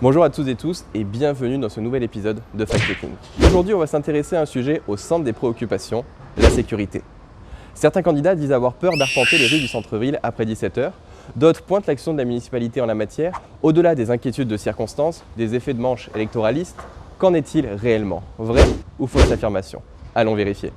Bonjour à toutes et tous et bienvenue dans ce nouvel épisode de Fact Checking. Aujourd'hui, on va s'intéresser à un sujet au centre des préoccupations, la sécurité. Certains candidats disent avoir peur d'arpenter les rues du centre-ville après 17h, d'autres pointent l'action de la municipalité en la matière. Au-delà des inquiétudes de circonstances, des effets de manche électoralistes, qu'en est-il réellement? Vraie ou fausse affirmation? Allons vérifier.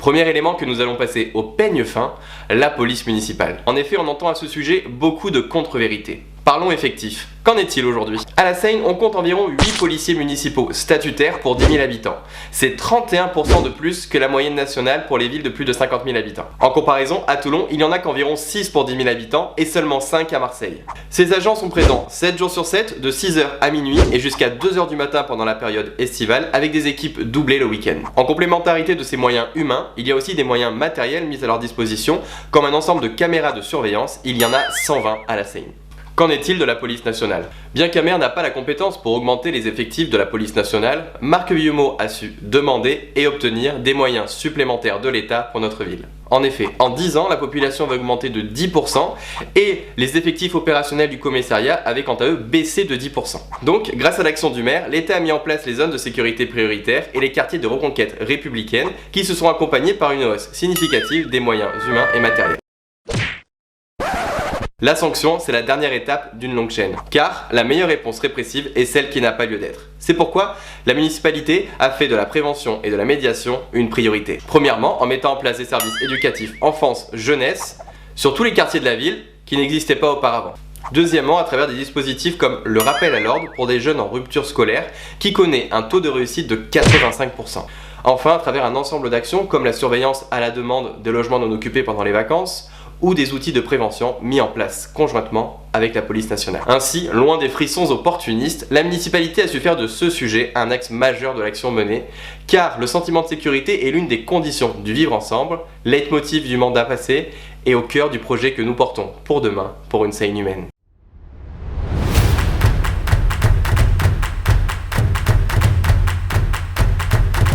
Premier élément que nous allons passer au peigne fin, la police municipale. En effet, on entend à ce sujet beaucoup de contre-vérités. Parlons effectifs. Qu'en est-il aujourd'hui? À la Seine, on compte environ 8 policiers municipaux statutaires pour 10 000 habitants. C'est 31% de plus que la moyenne nationale pour les villes de plus de 50 000 habitants. En comparaison, à Toulon, il n'y en a qu'environ 6 pour 10 000 habitants et seulement 5 à Marseille. Ces agents sont présents 7 jours sur 7, de 6h à minuit et jusqu'à 2h du matin pendant la période estivale, avec des équipes doublées le week-end. En complémentarité de ces moyens humains, il y a aussi des moyens matériels mis à leur disposition, comme un ensemble de caméras de surveillance. Il y en a 120 à la Seine. Qu'en est-il de la police nationale? Bien qu'Amer n'a pas la compétence pour augmenter les effectifs de la police nationale, Marc Villemaud a su demander et obtenir des moyens supplémentaires de l'État pour notre ville. En effet, en 10 ans, la population va augmenter de 10% et les effectifs opérationnels du commissariat avaient quant à eux baissé de 10%. Donc, grâce à l'action du maire, l'État a mis en place les zones de sécurité prioritaires et les quartiers de reconquête républicaine qui se sont accompagnés par une hausse significative des moyens humains et matériels. La sanction, c'est la dernière étape d'une longue chaîne, car la meilleure réponse répressive est celle qui n'a pas lieu d'être. C'est pourquoi la municipalité a fait de la prévention et de la médiation une priorité. Premièrement, en mettant en place des services éducatifs enfance, jeunesse, sur tous les quartiers de la ville qui n'existaient pas auparavant. Deuxièmement, à travers des dispositifs comme le rappel à l'ordre pour des jeunes en rupture scolaire qui connaît un taux de réussite de 85%. Enfin, à travers un ensemble d'actions comme la surveillance à la demande des logements non occupés pendant les vacances, ou des outils de prévention mis en place conjointement avec la police nationale. Ainsi, loin des frissons opportunistes, la municipalité a su faire de ce sujet un axe majeur de l'action menée, car le sentiment de sécurité est l'une des conditions du vivre ensemble, leitmotiv du mandat passé et au cœur du projet que nous portons pour demain, pour une Seine humaine.